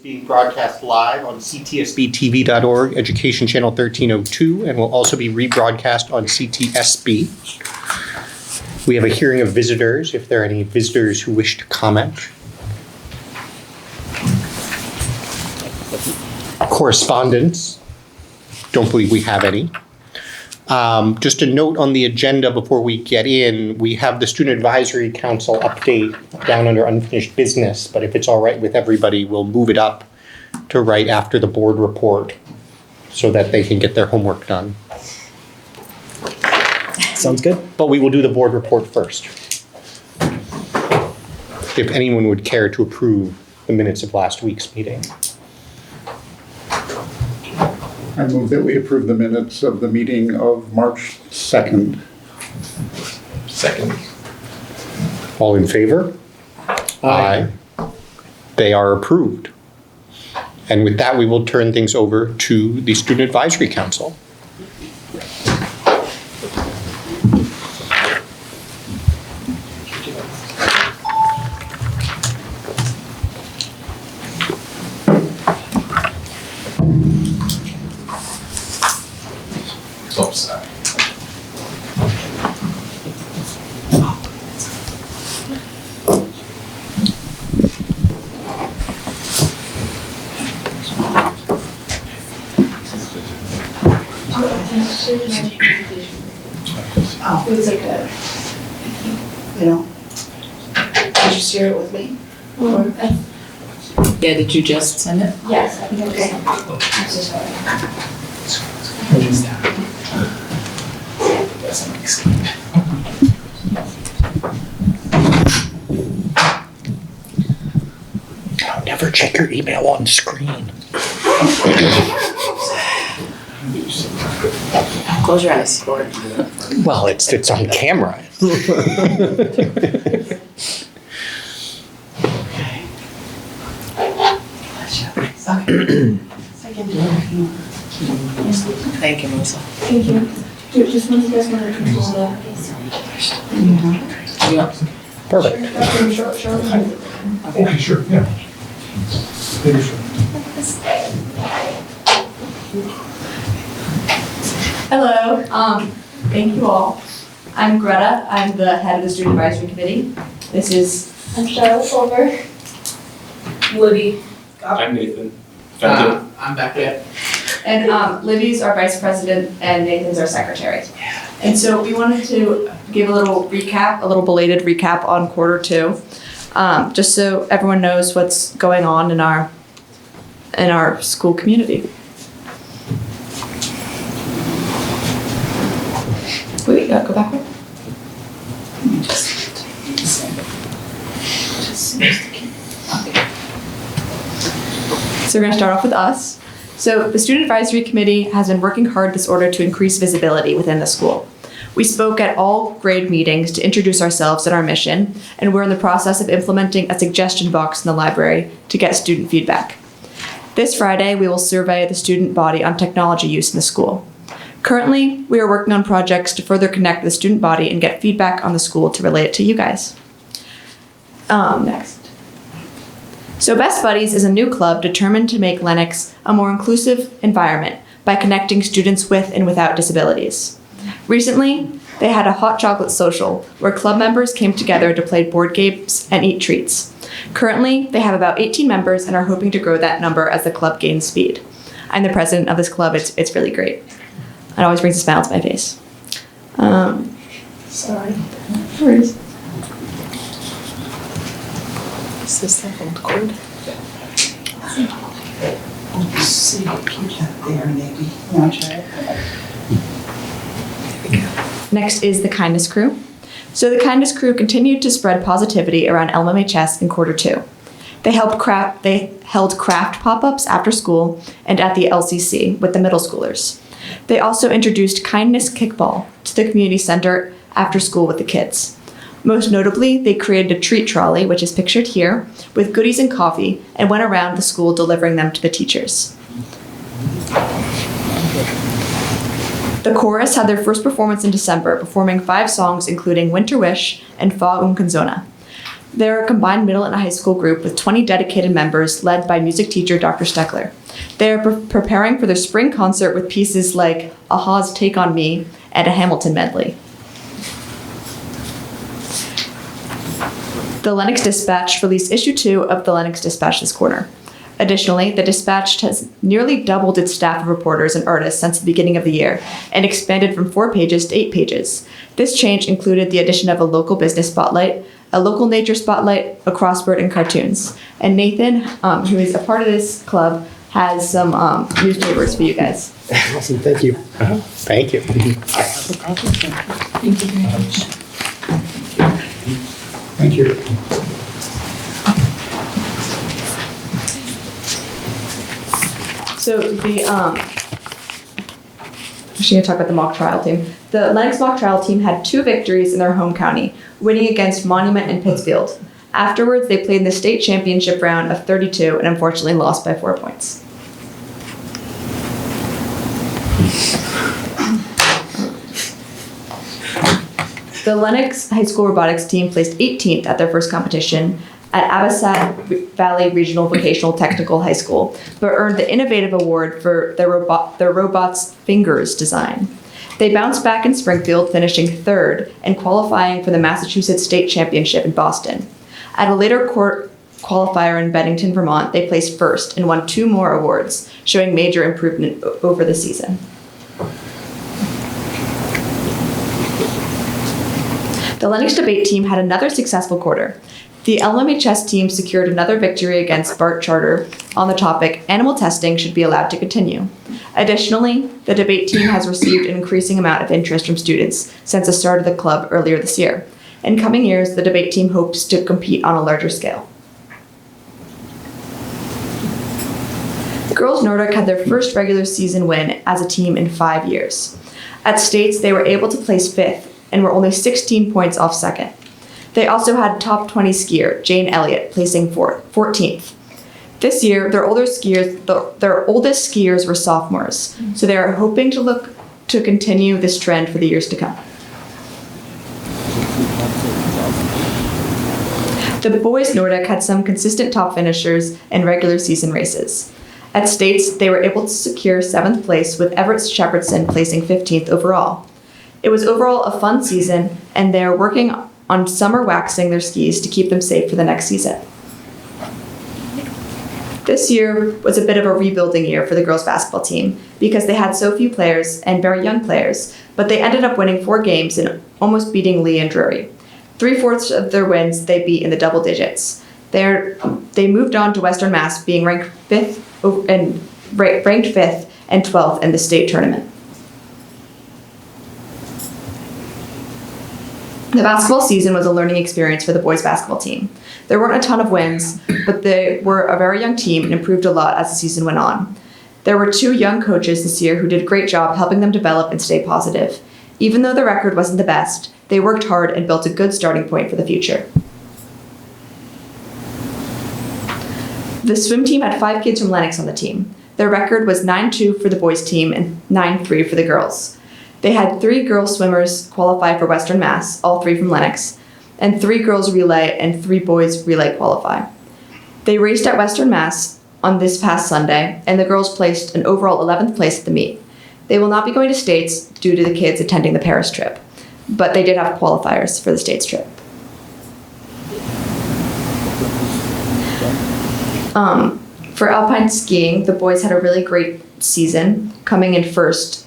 being broadcast live on ctsbtv.org, Education Channel 1302, and will also be rebroadcast on CTSB. We have a hearing of visitors, if there are any visitors who wish to comment. Correspondence, don't believe we have any. Just a note on the agenda before we get in, we have the Student Advisory Council update down under unfinished business, but if it's all right with everybody, we'll move it up to right after the board report so that they can get their homework done. Sounds good. But we will do the board report first. If anyone would care to approve the minutes of last week's meeting. I move that we approve the minutes of the meeting of March 2nd. Second. All in favor? Aye. They are approved. And with that, we will turn things over to the Student Advisory Council. Oops. Oh, it was like a, you know, did you share it with me? Or, Yeah, did you just send it? yes, I think I just, I'm so sorry. Oh, never check your email on screen. Close your eyes. Well, it's on camera. Okay. Second. Thank you, Melissa. Thank you. Just when you guys want to control the. Yeah. Perfect. Okay, sure, yeah. Hello, thank you all. I'm Greta, I'm the head of the Student Advisory Committee. This is... I'm Charlotte Silver. Libby. I'm Nathan. Fenton. I'm back there. And Libby's our vice president and Nathan's our secretary. And so we wanted to give a little recap, a little belated recap on quarter two, just so everyone knows what's going on in our school community. Wait, go backward. So we're going to start off with us. So the Student Advisory Committee has been working hard this order to increase visibility within the school. We spoke at all grade meetings to introduce ourselves and our mission, and we're in the process of implementing a suggestion box in the library to get student feedback. This Friday, we will survey the student body on technology use in the school. Currently, we are working on projects to further connect the student body and get feedback on the school to relate it to you guys. Next. So Best Buddies is a new club determined to make Lenox a more inclusive environment by connecting students with and without disabilities. Recently, they had a hot chocolate social where club members came together to play board games and eat treats. Currently, they have about 18 members and are hoping to grow that number as the club gains speed. I'm the president of this club. It's really great. It always brings a smile to my face. Sorry. No worries. Is this the old cord? See, keep that there, maybe. Want to try it? Next is the Kindness Crew. So the Kindness Crew continued to spread positivity around LMHS in quarter two. They held craft pop-ups after school and at the LCC with the middle schoolers. They also introduced Kindness Kickball to the community center after school with the kids. Most notably, they created a treat trolley, which is pictured here, with goodies and coffee, and went around the school delivering them to the teachers. The chorus had their first performance in December, performing 5 songs including Winter Wish and Fog Canzona. They're a combined middle and high school group with 20 dedicated members led by music teacher Dr. Steckler. They are preparing for their spring concert with pieces like Aha's Take on Me and a Hamilton medley. The Lenox Dispatch released issue 2 of the Lenox Dispatch this quarter. Additionally, the Dispatch has nearly doubled its staff of reporters and artists since the beginning of the year and expanded from 4 pages to 8 pages. This change included the addition of a local business spotlight, a local nature spotlight, a crossword, and cartoons. And Nathan, who is a part of this club, has some newspapers for you guys. Awesome, thank you. Thank you. Thank you very much. Thank you. So the I'm just going to talk about the mock trial team. The Lenox mock trial team had 2 victories in their home county, winning against Monument and Pittsfield. Afterwards, they played in the state championship round of 32 and unfortunately lost by 4 points. The Lenox High School robotics team placed 18th at their first competition at Abasat Valley Regional Vocational Technical High School, but earned the Innovative Award for their robot's fingers design. They bounced back in Springfield, finishing 3rd and qualifying for the Massachusetts State Championship in Boston. At a later court qualifier in Bennington, Vermont, they placed 1st and won 2 more awards, showing major improvement over the season. The Lenox debate team had another successful quarter. The LMHS team secured another victory against BART Charter on the topic, animal testing should be allowed to continue. Additionally, the debate team has received an increasing amount of interest from students since the start of the club earlier this year. In coming years, the debate team hopes to compete on a larger scale. Girls Nordic had their first regular season win as a team in 5 years. At states, they were able to place 5th and were only 16 points off 2nd. They also had top 20 skier Jane Elliott placing 14th. This year, their oldest skiers were sophomores, so they are hoping to continue this trend for the years to come. The boys Nordic had some consistent top finishers in regular season races. At states, they were able to secure 7th place with Everett Shepherdson placing 15th overall. It was overall a fun season, and they are working on summer waxing their skis to keep them safe for the next season. This year was a bit of a rebuilding year for the girls basketball team because they had so few players and very young players, but they ended up winning 4 games and almost beating Lee and Drury. 3/4 of their wins they beat in the double digits. They moved on to Western Mass, being ranked 5th and 12th in the state tournament. The basketball season was a learning experience for the boys basketball team. There weren't a ton of wins, but they were a very young team and improved a lot as the season went on. There were 2 young coaches this year who did a great job helping them develop and stay positive. Even though the record wasn't the best, they worked hard and built a good starting point for the future. The swim team had 5 kids from Lenox on the team. Their record was 9-2 for the boys team and 9-3 for the girls. They had 3 girl swimmers qualify for Western Mass, all 3 from Lenox, and 3 girls relay and 3 boys relay qualify. They raced at Western Mass on this past Sunday, and the girls placed an overall 11th place at the meet. They will not be going to states due to the kids attending the Paris trip, but they did have qualifiers for the states trip. For alpine skiing, the boys had a really great season, coming in 1st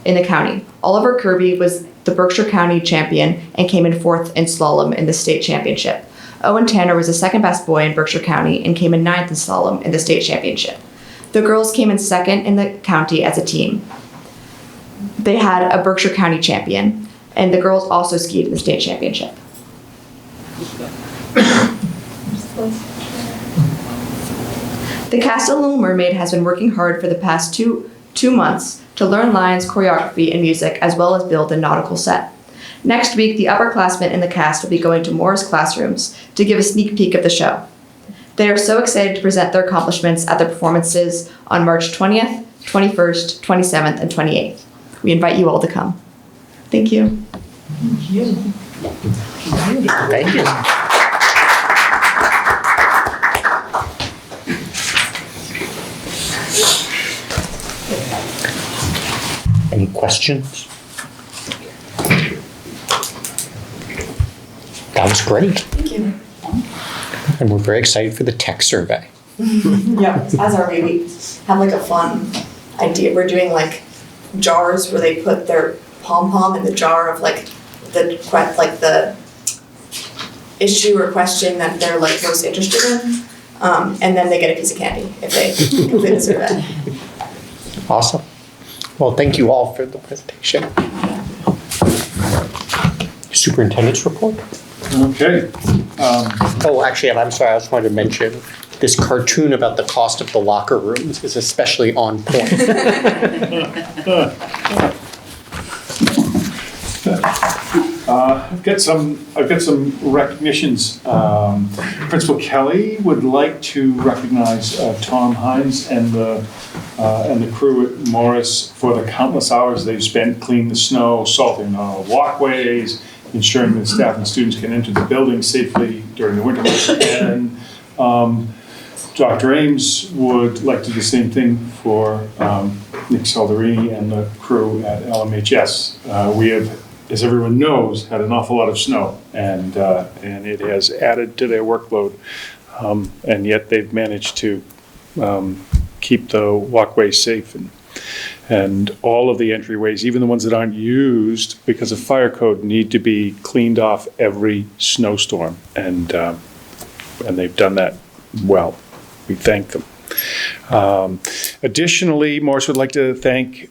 in the county. Oliver Kirby was the Berkshire County champion and came in 4th in slalom in the state championship. Owen Tanner was the 2nd best boy in Berkshire County and came in 9th in slalom in the state championship. The girls came in 2nd in the county as a team. They had a Berkshire County champion, and the girls also skied in the state championship. The cast of Little Mermaid has been working hard for the past two months to learn lines, choreography, and music, as well as build a nautical set. Next week, the upperclassmen in the cast will be going to Moore's classrooms to give a sneak peek of the show. They are so excited to present their accomplishments at the performances on March 20th, 21st, 27th, and 28th. We invite you all to come. Thank you. Thank you. Any questions? That was great. Thank you. And we're very excited for the tech survey. Yeah, as are we. We have like a fun idea. We're doing like jars where they put their pom-pom in the jar of like the issue or question that they're like most interested in. And then they get a piece of candy if they complete the survey. Awesome. Well, thank you all for the presentation. Superintendent's report? Okay. Oh, actually, I'm sorry, I just wanted to mention, this cartoon about the cost of the locker rooms is especially on point. I've got some recognitions. Principal Kelly would like to recognize Tom Hines and the crew at Morris for the countless hours they've spent cleaning the snow, salting walkways, ensuring that staff and students can enter the building safely during the winter months. And Dr. Ames would like to do the same thing for Nick Salderini and the crew at LMHS. We have, as everyone knows, had an awful lot of snow, and it has added to their workload. And yet they've managed to keep the walkways safe, and all of the entryways, even the ones that aren't used because of fire code, need to be cleaned off every snowstorm, and they've done that well. We thank them. Additionally, Morris would like to thank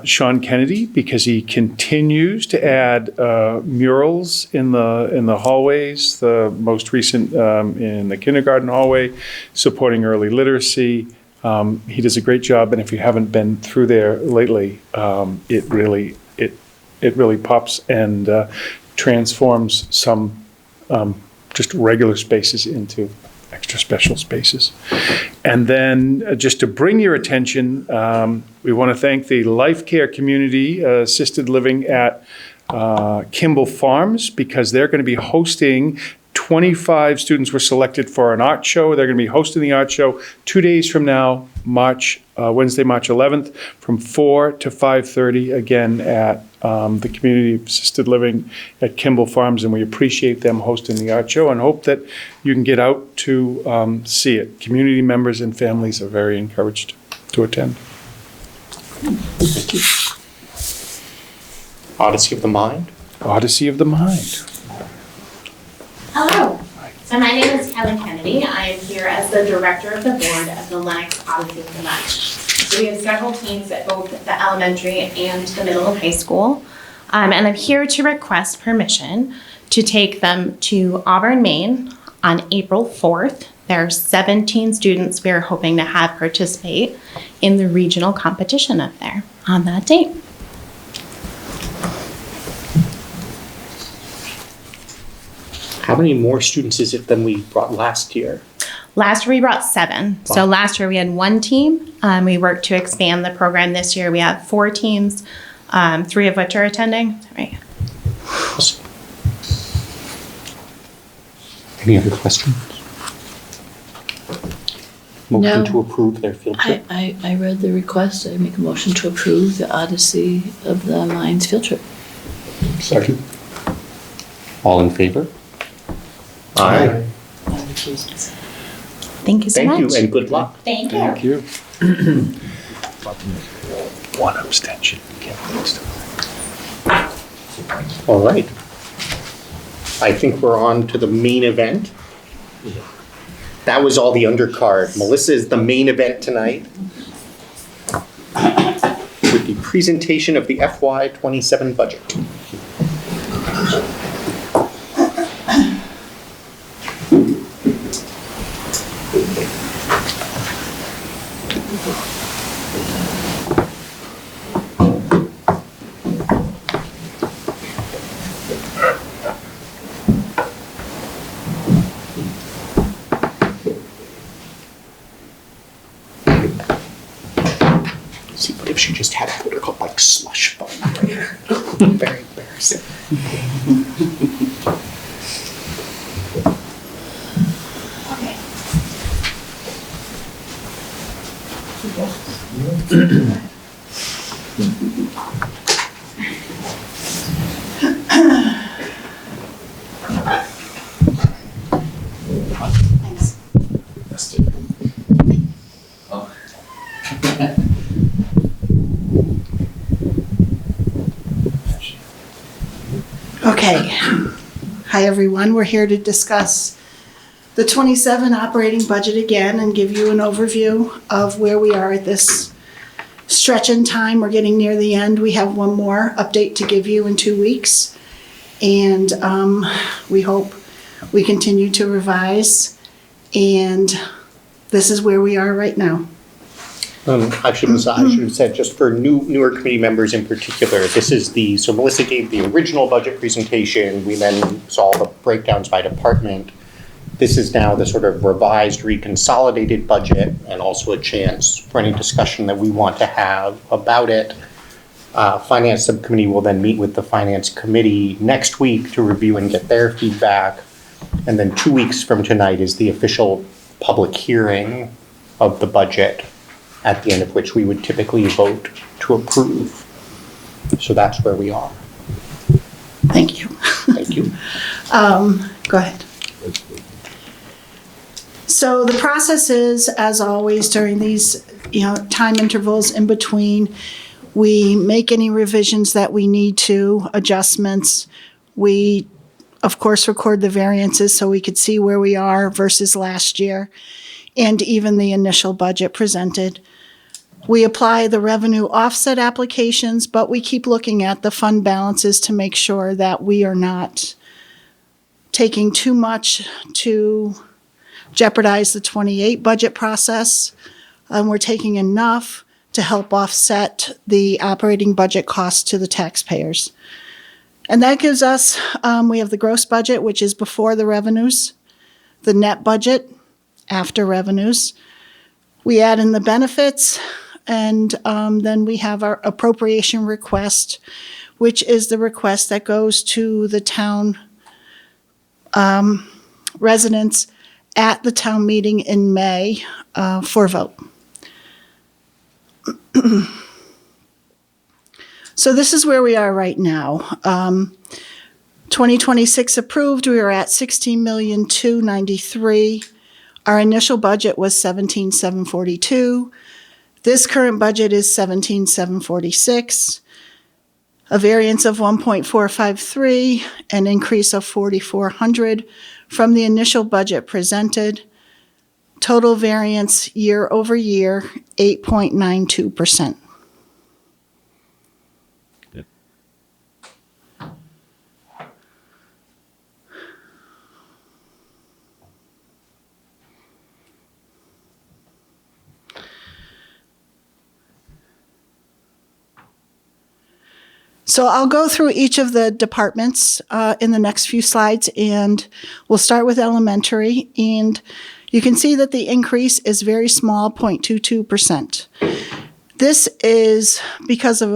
Sean Kennedy because he continues to add murals in the hallways. The most recent in the kindergarten hallway, supporting early literacy. He does a great job, and if you haven't been through there lately, it really pops and transforms some just regular spaces into extra special spaces. And then just to bring your attention, we want to thank the Life Care Community Assisted Living at Kimball Farms, because they're going to be hosting 25 students were selected for an art show. They're going to be hosting the art show 2 days from now, Wednesday, March 11th, from 4 to 5:30, again at the Community Assisted Living at Kimball Farms, and we appreciate them hosting the art show and hope that you can get out to see it. Community members and families are very encouraged to attend. Odyssey of the Mind. Odyssey of the Mind. Hello. So my name is Kelly Kennedy. I am here as the director of the board of the Lenox Odyssey of the Mind. So we have several teams at both the elementary and the middle and high school. And I'm here to request permission to take them to Auburn, Maine on April 4th. There are 17 students we are hoping to have participate in the regional competition up there on that date. How many more students is it than we brought last year? Last year we brought 7. Wow. So last year we had 1 team. We worked to expand the program. This year we have 4 teams, 3 of which are attending. Right. Any other questions? Motion No. to approve their field trip. I read the request. I make a motion to approve the Odyssey of the Minds field trip. Second. All in favor? Aye. Thank you so much. Thank you and good luck. Thank you. Thank you. One abstention. All right. I think we're on to the main event. That was all the undercard. Melissa is the main event tonight with the presentation of the FY27 budget. See, what if she just had what are called like slush fund? Very embarrassing. Okay. Thanks. That's it. Oh. Okay. Hi, everyone. We're here to discuss the 27 operating budget again and give you an overview of where we are at this stretch in time. We're getting near the end. We have one more update to give you in 2 weeks. And we hope we continue to revise. And this is where we are right now. I should have said, just for newer committee members in particular, so Melissa gave the original budget presentation. We then saw the breakdowns by department. This is now the sort of revised, reconsolidated budget, and also a chance for any discussion that we want to have about it. Finance subcommittee will then meet with the finance committee next week to review and get their feedback. And then 2 weeks from tonight is the official public hearing of the budget, at the end of which we would typically vote to approve. So that's where we are. Thank you. Thank you. Go ahead. So the process is, as always, during these, time intervals in between, we make any revisions that we need to, adjustments. We, of course, record the variances so we could see where we are versus last year, and even the initial budget presented. We apply the revenue offset applications, but we keep looking at the fund balances to make sure that we are not taking too much to jeopardize the 28 budget process. And we're taking enough to help offset the operating budget costs to the taxpayers. And that gives us, we have the gross budget, which is before the revenues, the net budget after revenues. We add in the benefits, and then we have our appropriation request, which is the request that goes to the town residents at the town meeting in May for vote. So this is where we are right now. 2026 approved, we are at $16,293,000. Our initial budget was $17,742,000. This current budget is $17,746,000. A variance of 1.453, an increase of $4,400 from the initial budget presented. Total variance year over year, 8.92%. So I'll go through each of the departments in the next few slides, and we'll start with elementary. And you can see that the increase is very small, 0.22%. This is because of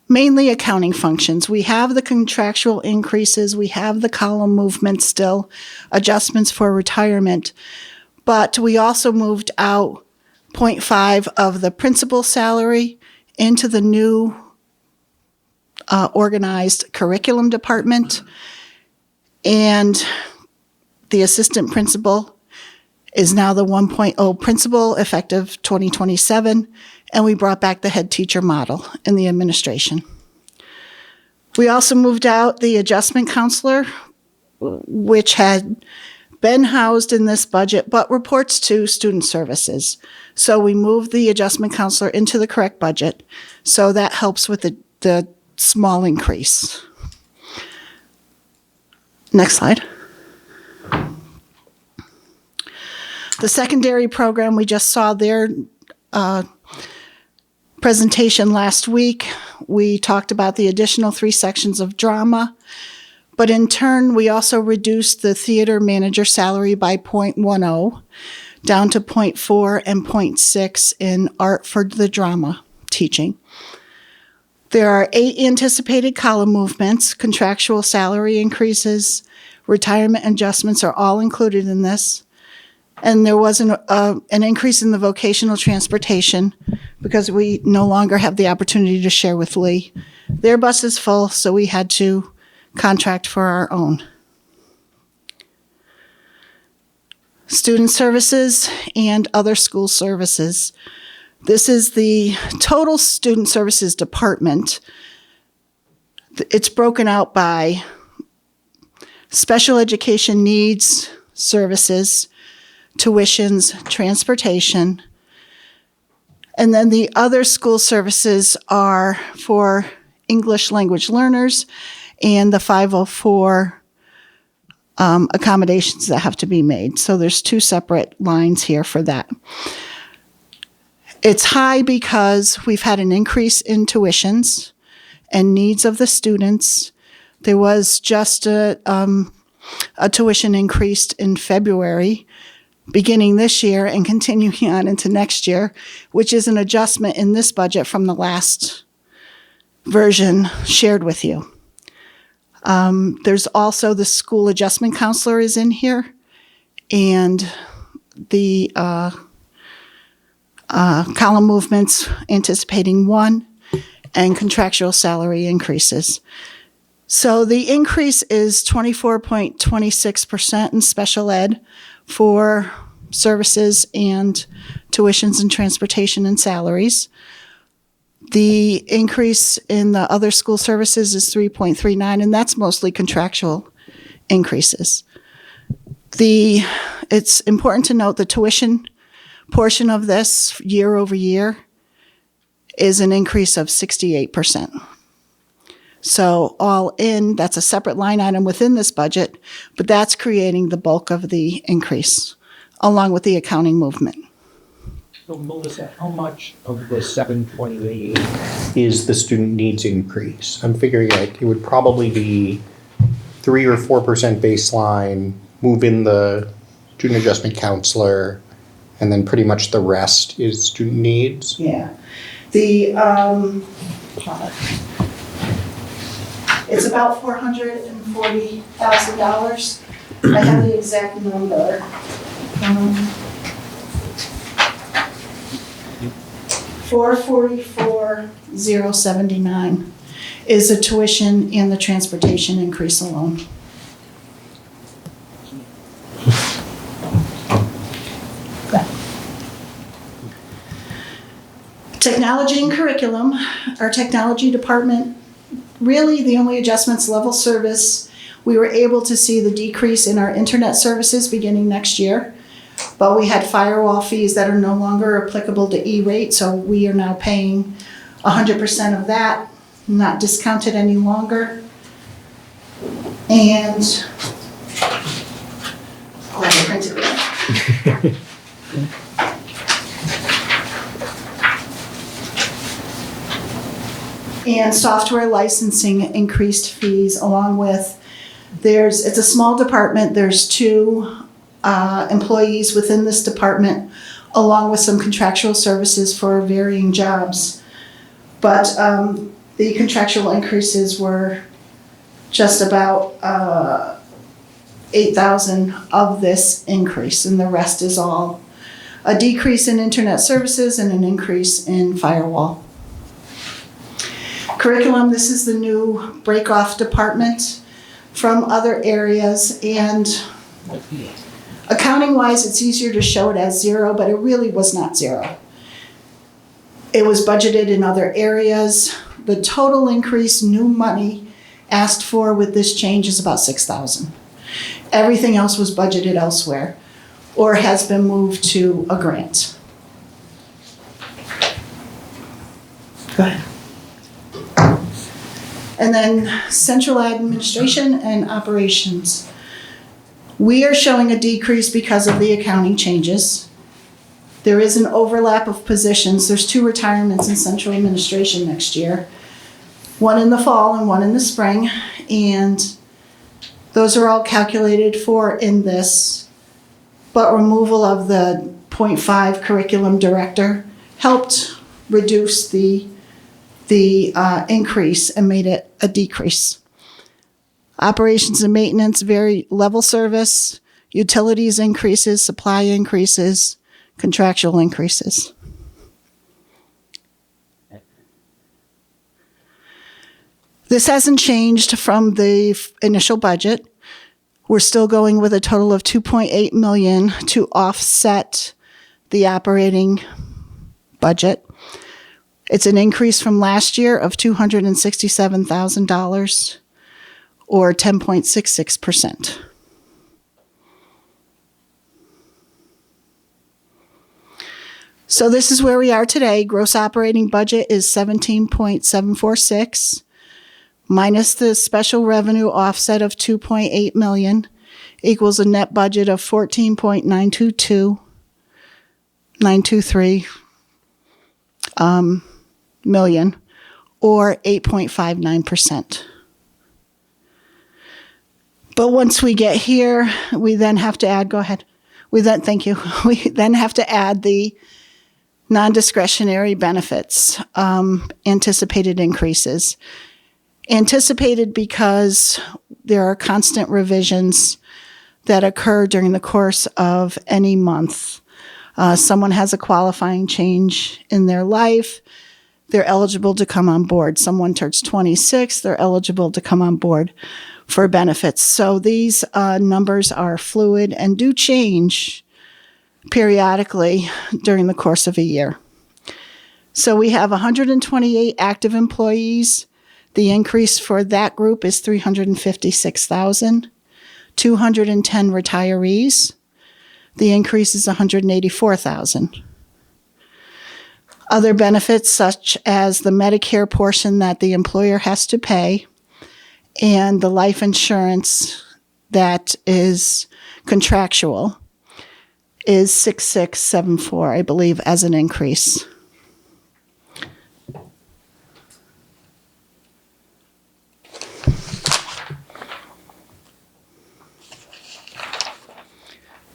mainly accounting functions. We have the contractual increases, we have the column movement still, adjustments for retirement, but we also moved out 0.5 of the principal salary into the new organized curriculum department, and the assistant principal is now the 1.0 principal effective 2027, and we brought back the head teacher model in the administration. We also moved out the adjustment counselor, which had been housed in this budget but reports to student services. So we moved the adjustment counselor into the correct budget. So that helps with the small increase. Next slide. The secondary program, we just saw their presentation last week. We talked about the additional 3 sections of drama. But in turn, we also reduced the theater manager salary by 0.10, down to 0.4 and 0.6 in art for the drama teaching. There are 8 anticipated column movements, contractual salary increases, retirement adjustments are all included in this. And there was an increase in the vocational transportation because we no longer have the opportunity to share with Lee. Their bus is full, so we had to contract for our own. Student services and other school services. This is the total student services department. It's broken out by special education needs, services, tuitions, transportation. And then the other school services are for English language learners and the 504 accommodations that have to be made. So there's two separate lines here for that. It's high because we've had an increase in tuitions and needs of the students. There was just a tuition increase in February, beginning this year and continuing on into next year, which is an adjustment in this budget from the last version shared with you. There's also the school adjustment counselor is in here, and the column movements anticipating 1, and contractual salary increases. So the increase is 24.26% in special ed for services and tuitions and transportation and salaries. The increase in the other school services is 3.39, and that's mostly contractual increases. It's important to note the tuition portion of this year over year is an increase of 68%. So all in, that's a separate line item within this budget, but that's creating the bulk of the increase, along with the accounting movement. So Melissa, how much of the 728 is the student needs increase? I'm figuring like it would probably be 3 or 4% baseline, move in the student adjustment counselor, and then pretty much the rest is student needs. Yeah. It's about $440,000. I have the exact number. 444,079 is the tuition and the transportation increase alone. Technology and curriculum, our technology department, really the only adjustments, level service. We were able to see the decrease in our internet services beginning next year, but we had firewall fees that are no longer applicable to E-rate, so we are now paying 100% of that, not discounted any longer. And, oh, I printed it. And software licensing increased fees along with, it's a small department, there's 2 employees within this department, along with some contractual services for varying jobs. But the contractual increases were just about 8,000 of this increase, and the rest is all a decrease in internet services and an increase in firewall. Curriculum, this is the new break-off department from other areas, and accounting-wise, it's easier to show it as 0, but it really was not 0. It was budgeted in other areas. The total increase, new money asked for with this change is about 6,000. Everything else was budgeted elsewhere or has been moved to a grant. Go ahead. And then central administration and operations. We are showing a decrease because of the accounting changes. There is an overlap of positions. There's 2 retirements in central administration next year. 1 in the fall and 1 in the spring. And those are all calculated for in this. But removal of the 0.5 curriculum director helped reduce the increase and made it a decrease. Operations and maintenance, very level service. utilities increases, supply increases, contractual increases. This hasn't changed from the initial budget. We're still going with a total of 2.8 million to offset the operating budget. It's an increase from last year of $267,000 or 10.66%. So this is where we are today. Gross operating budget is 17.746 minus the special revenue offset of 2.8 million equals a net budget of 14.923 million or 8.59%. But once we get here, we then have to add, go ahead. Thank you. We then have to add the non-discretionary benefits, anticipated increases. Anticipated because there are constant revisions that occur during the course of any month. Someone has a qualifying change in their life, they're eligible to come on board. Someone turns 26, they're eligible to come on board for benefits. So these numbers are fluid and do change periodically during the course of a year. So we have 128 active employees. The increase for that group is 356,000. 210 retirees. The increase is 184,000. Other benefits such as the Medicare portion that the employer has to pay and the life insurance that is contractual is 6674, I believe, as an increase.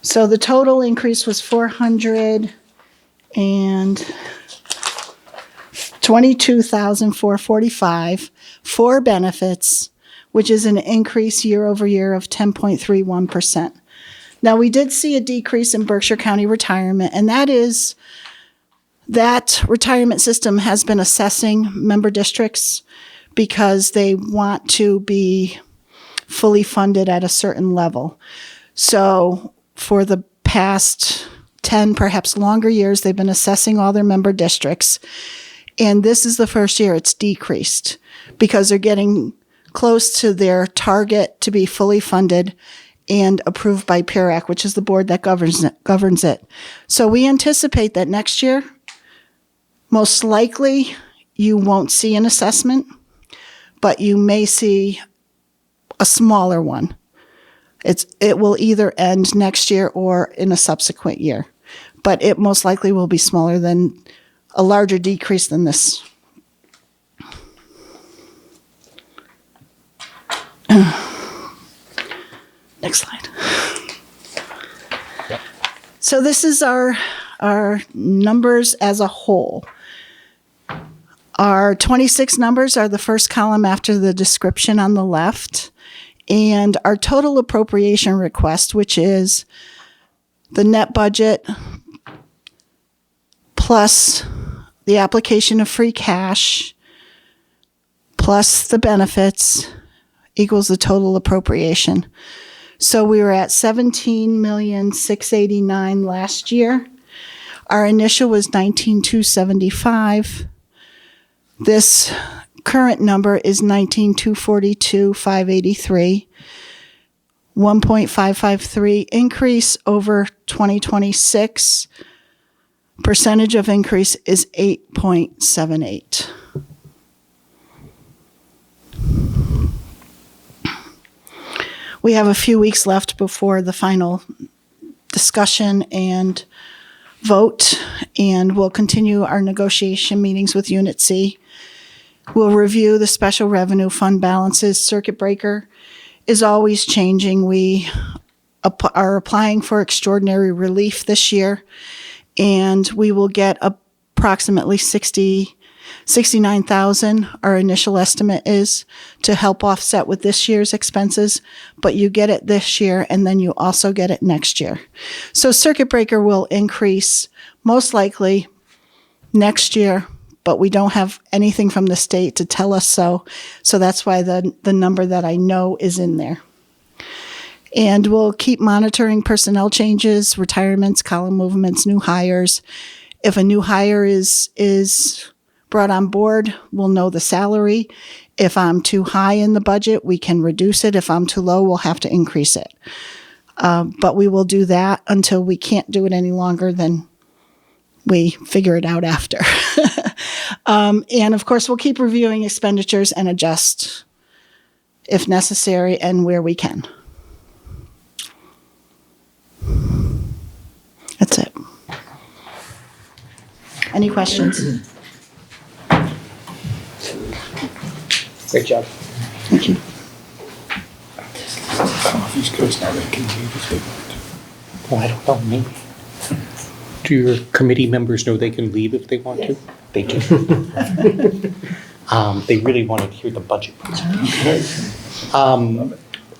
So the total increase was 422,445 for benefits, which is an increase year over year of 10.31%. Now, we did see a decrease in Berkshire County retirement, and that retirement system has been assessing member districts because they want to be fully funded at a certain level. So for the past 10, perhaps longer years, they've been assessing all their member districts. And this is the first year it's decreased because they're getting close to their target to be fully funded and approved by PIRAC, which is the board that governs it. So we anticipate that next year, most likely, you won't see an assessment, but you may see a smaller one. It will either end next year or in a subsequent year, but it most likely will be smaller than a larger decrease than this. Next slide. Yep. So this is our numbers as a whole. Our 26 numbers are the first column after the description on the left. And our total appropriation request, which is the net budget plus the application of free cash plus the benefits equals the total appropriation. So we were at $17,689,000 last year. Our initial was $19,275,000. This current number is $19,242,583. 1.553 increase over 2026. Percentage of increase is 8.78. We have a few weeks left before the final discussion and vote, and we'll continue our negotiation meetings with Unit C. We'll review the special revenue fund balances. Circuit breaker is always changing. We are applying for extraordinary relief this year, and we will get approximately $69,000, our initial estimate is, to help offset with this year's expenses, but you get it this year and then you also get it next year. So circuit breaker will increase most likely next year, but we don't have anything from the state to tell us so. So that's why the number that I know is in there. And we'll keep monitoring personnel changes, retirements, column movements, new hires. If a new hire is brought on board, we'll know the salary. If I'm too high in the budget, we can reduce it. If I'm too low, we'll have to increase it. But we will do that until we can't do it any longer, then we figure it out after. And of course, we'll keep reviewing expenditures and adjust if necessary and where we can. That's it. Any questions? Great job. Thank you. These guys now, they can leave if they want to. Well, I don't know, maybe. Do your committee members know they can leave if they want to? They do. They really wanted to hear the budget presentation.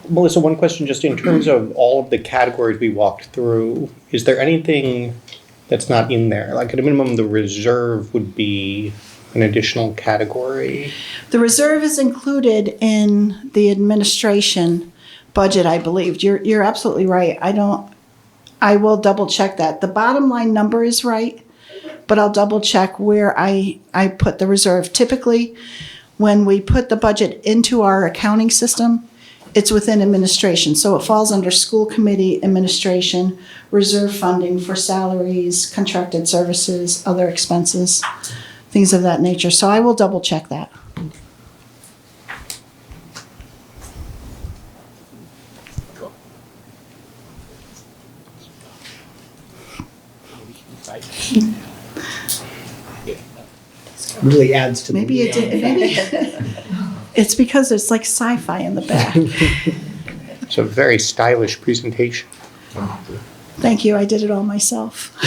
Melissa, one question, just in terms of all of the categories we walked through, is there anything that's not in there? Like at a minimum, the reserve would be an additional category. The reserve is included in the administration budget, I believe. You're absolutely right. I will double check that. The bottom line number is right, but I'll double check where I put the reserve. Typically, when we put the budget into our accounting system, it's within administration. So it falls under school committee administration, reserve funding for salaries, contracted services, other expenses, things of that nature. So I will double check that. Really adds to the. Maybe it did. Maybe it's because it's like sci-fi in the back. It's a very stylish presentation. Thank you. I did it all myself.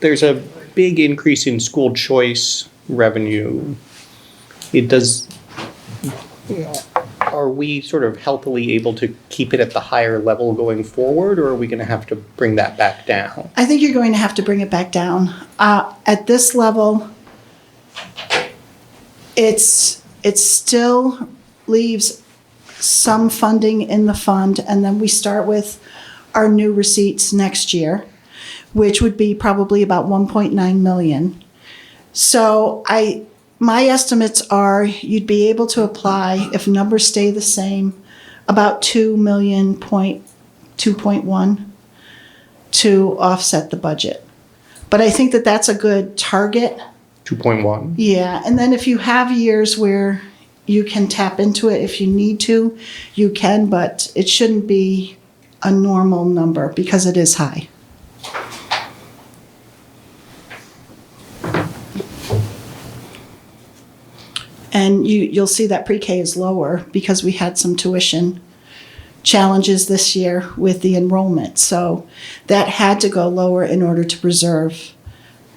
There's a big increase in school choice revenue. Are we sort of healthily able to keep it at the higher level going forward, or are we going to have to bring that back down? I think you're going to have to bring it back down. At this level, it still leaves some funding in the fund, and then we start with our new receipts next year, which would be probably about 1.9 million. So my estimates are you'd be able to apply, if numbers stay the same, about 2.1 to offset the budget. But I think that that's a good target. 2.1? Yeah, and then if you have years where you can tap into it if you need to, you can, but it shouldn't be a normal number because it is high. And you'll see that pre-K is lower because we had some tuition challenges this year with the enrollment. So that had to go lower in order to preserve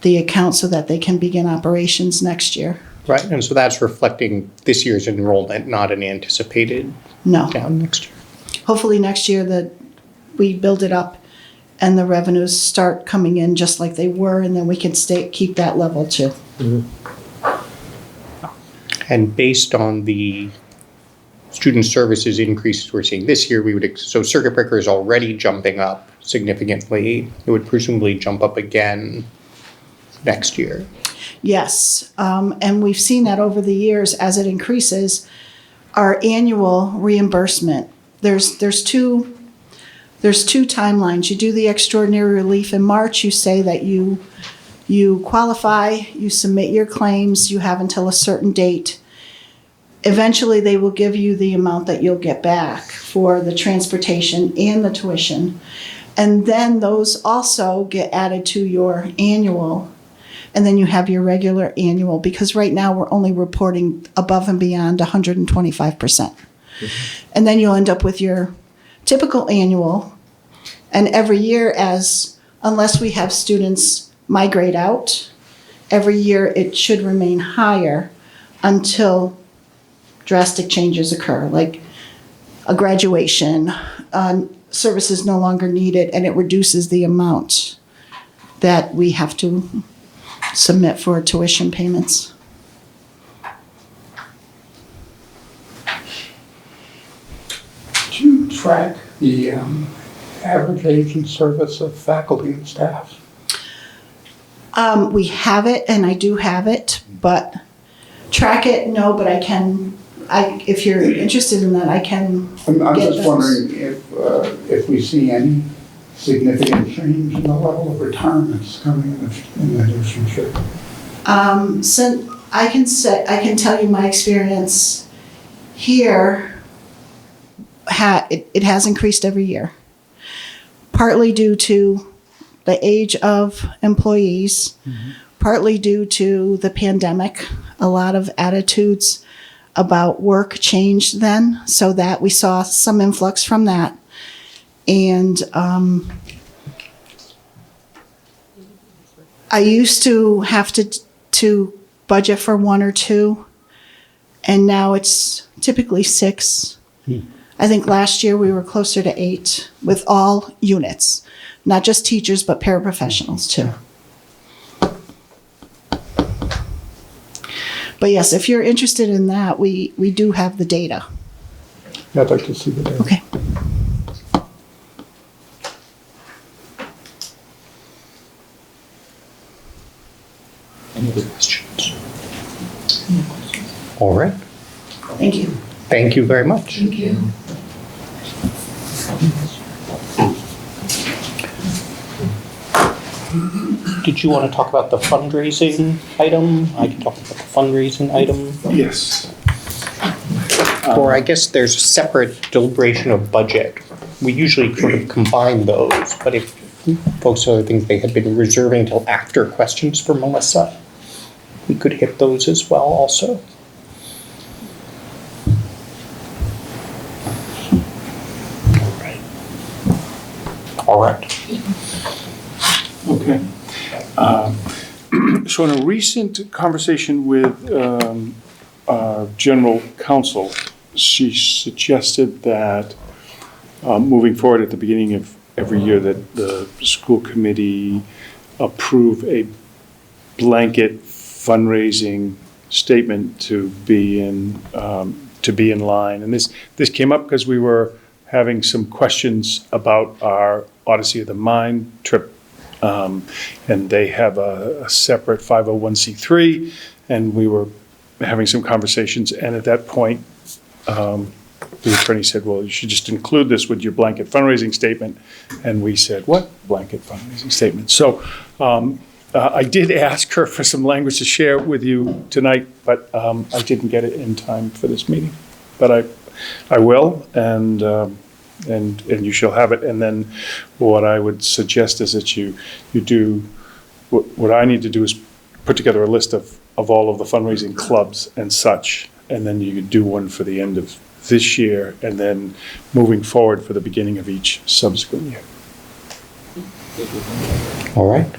the account so that they can begin operations next year. Right, and so that's reflecting this year's enrollment, not an anticipated No. down next year. Hopefully next year that we build it up and the revenues start coming in just like they were, and then we can keep that level too. Mm-hmm. And based on the student services increases we're seeing this year, so circuit breaker is already jumping up significantly. It would presumably jump up again next year. Yes, and we've seen that over the years as it increases. Our annual reimbursement, there's two timelines. You do the extraordinary relief in March. You say that you qualify, you submit your claims, you have until a certain date. Eventually, they will give you the amount that you'll get back for the transportation and the tuition. And then those also get added to your annual. And then you have your regular annual, because right now we're only reporting above and beyond 125%. Mm-hmm. And then you'll end up with your typical annual. And every year, unless we have students migrate out. Every year it should remain higher until drastic changes occur, like a graduation, services no longer needed, and it reduces the amount that we have to submit for tuition payments. Do you track the average age and service of faculty and staff? We have it, and I do have it, but track it, no, but I can, if you're interested in that, I can I'm get just those. wondering if we see any significant change in the level of retirements coming in the near future. Since I can tell you my experience here, it has increased every year. Partly due to the age of employees, partly due to the pandemic. A lot of attitudes about work changed then, so that we saw some influx from that. And I used to have to budget for 1 or 2, and now it's typically 6. I think last year we were closer to 8 with all units, not just teachers, but paraprofessionals too. But yes, if you're interested in that, we do have the data. I'd like to see the data. Okay. Any other questions? All right. Thank you. Thank you very much. Thank you. Did you want to talk about the fundraising item? I can talk about the fundraising item. Yes. Or I guess there's a separate deliberation of budget. We usually sort of combine those, but if folks have other things they had been reserving till after questions for Melissa, we could hit those as well also. All right. Okay. So in a recent conversation with our general counsel, she suggested that moving forward at the beginning of every year that the school committee approve a blanket fundraising statement to be in line. And this came up because we were having some questions about our Odyssey of the Mind trip. And they have a separate 501c3, and we were having some conversations. And at that point, the attorney said, well, you should just include this with your blanket fundraising statement. And we said, what blanket fundraising statement? So I did ask her for some language to share with you tonight, but I didn't get it in time for this meeting. But I will, and you shall have it. And then what I would suggest is that you do, what I need to do is put together a list of all of the fundraising clubs and such, and then you could do one for the end of this year, and then moving forward for the beginning of each subsequent year. All right.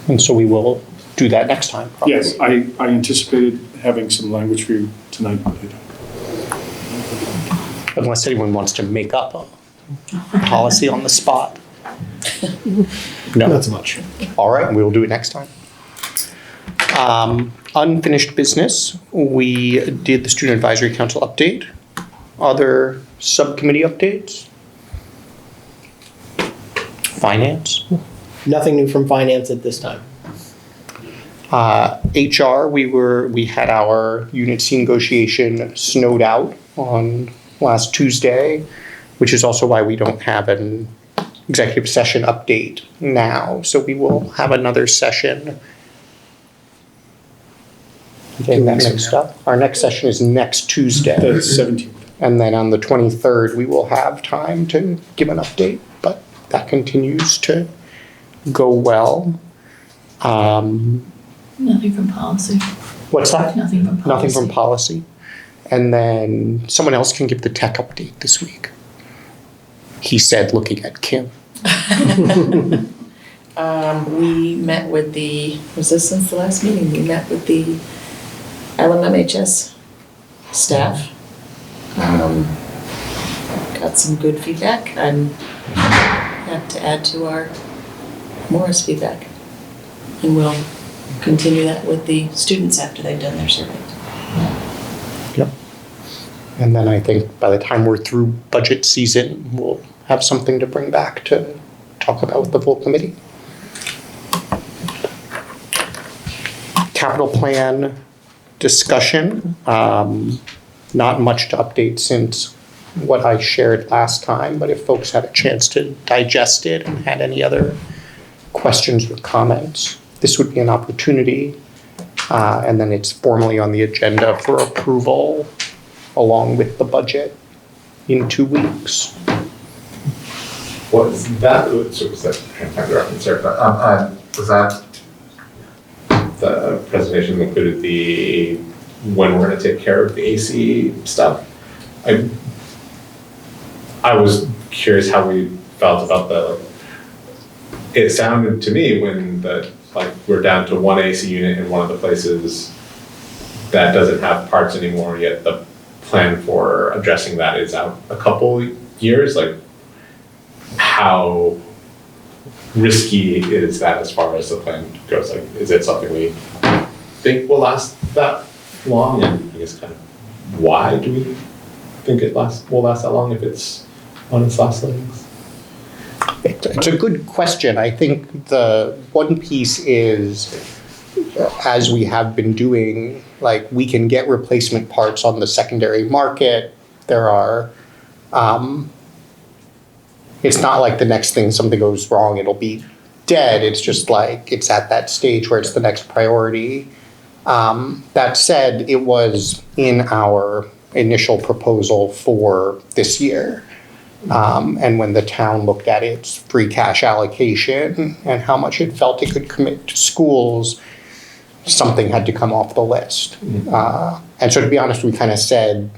And so we will do that next time, probably. Yes, I anticipated having some language for you tonight, but I don't. Unless anyone wants to make up a policy on the spot. No? Not so much. All right, we'll do it next time. Unfinished business, we did the Student Advisory Council update. Other subcommittee updates? Finance? Nothing new from finance at this time. HR, we had our Unit C negotiation snowed out on last Tuesday, which is also why we don't have an executive session update now. So we will have another session. Getting that mixed up. Our next session is next Tuesday. The 17th. And then on the 23rd, we will have time to give an update, but that continues to go well. Nothing from policy. What's that? Nothing from policy. Nothing from policy. And then someone else can give the tech update this week. He said, looking at Kim. We met with was this since the last meeting? We met with the LMMHS staff. Got some good feedback and have to add to our Morris feedback. And we'll continue that with the students after they've done their survey. Yep. And then I think by the time we're through budget season, we'll have something to bring back to talk about with the full committee. Capital plan discussion. Not much to update since what I shared last time, but if folks had a chance to digest it and had any other questions or comments, this would be an opportunity. And then it's formally on the agenda for approval along with the budget in 2 weeks. Was that, so was that, I'm trying to find the reference there, but, was that the presentation included the, when we're gonna take care of the AC stuff? I was curious how we felt about it sounded to me when we're down to one AC unit in one of the places that doesn't have parts anymore, yet the plan for addressing that is out a couple years, how risky is that as far as the plan goes? Is it something we think will last that long? And I guess kind of why do we think it will last that long if it's on its last legs? It's a good question. I think the one piece is, as we have been doing, we can get replacement parts on the secondary market. There are, it's not like the next thing something goes wrong, it'll be dead. It's just it's at that stage where it's the next priority. That said, it was in our initial proposal for this year. And when the town looked at its free cash allocation and how much it felt it could commit to schools, something had to come off the list. And so to be honest, we kind of said,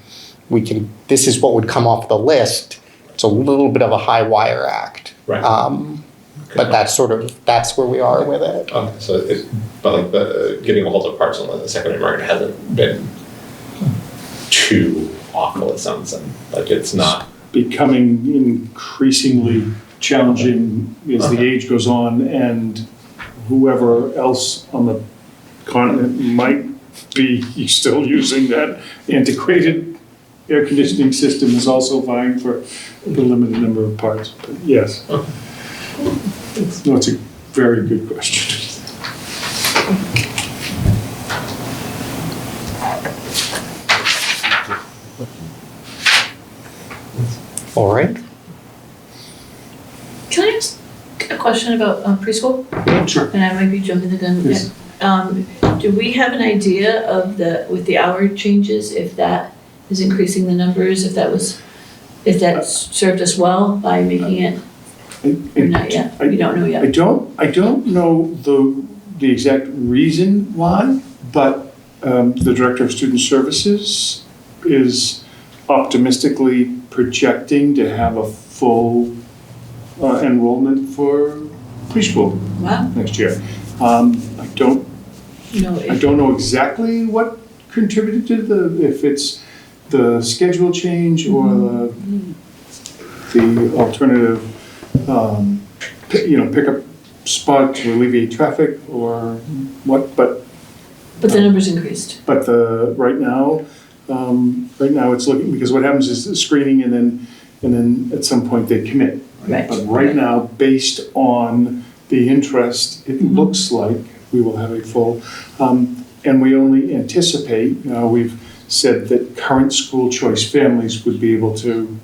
this is what would come off the list. It's a little bit of a high wire act. Right. But that's where we are with it. Okay, so the getting a hold of parts on the secondary market hasn't been too awful, it sounds like it's not. Becoming increasingly challenging as the age goes on, and whoever else on the continent might be still using that antiquated air conditioning system is also vying for the limited number of parts. But yes. Okay. No, it's a very good question. All right. Can I ask a question about preschool? Sure. And I might be jumping the gun. Yes. Do we have an idea of with the hour changes, if that is increasing the numbers, if that served us well by making it, or not yet? You don't know yet? I don't know the exact reason why, but the Director of Student Services is optimistically projecting to have a full enrollment for preschool next year. I don't know exactly what contributed to if it's the schedule change or the alternative, pickup spot to alleviate traffic or what, but the numbers increased. But right now it's looking, because what happens is the screening and then at some point they commit. Right. But right now, based on the interest, it looks like we will have a full, and we only anticipate, we've said that current school choice families would be able to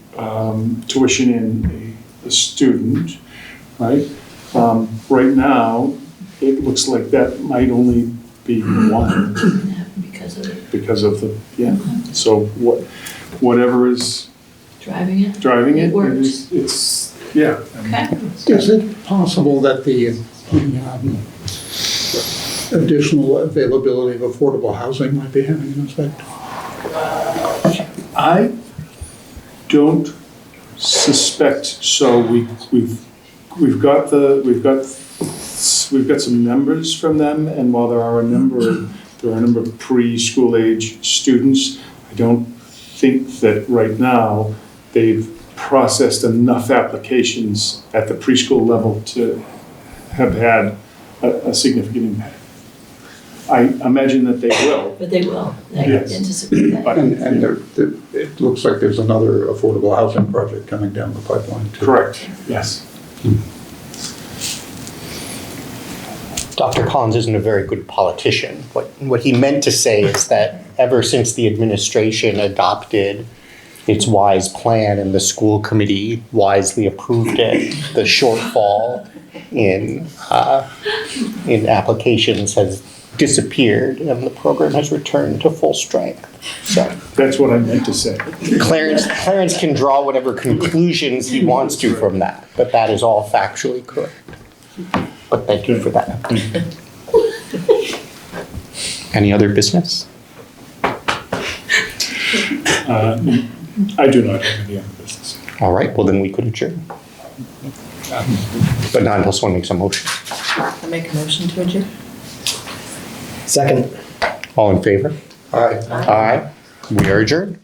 tuition in a student, right? Right now, it looks like that might only be one. Because of the, so whatever is driving it, it works. it's yeah. Okay. Is it possible that the additional availability of affordable housing might be having an effect? I don't suspect so. We've got we've got some numbers from them, and while there are a number of preschool age students, I don't think that right now they've processed enough applications at the preschool level to have had a significant impact. I imagine that they will. But they will, I Yes. anticipate that. And it looks like there's another affordable housing project coming down the pipeline too. Correct, yes. Dr. Collins isn't a very good politician. What he meant to say is that ever since the administration adopted its WISE plan and the school committee wisely approved it, the shortfall in applications has disappeared and the program has returned to full strength. So That's what I meant to say. Clarence can draw whatever conclusions he wants to from that, but that is all factually correct. But thank you for that. Any other business? I do not have any other business. All right, well then we could adjourn. But not until someone makes a motion. I make a motion to adjourn. Second. All in favor? Aye. Aye. We are adjourned.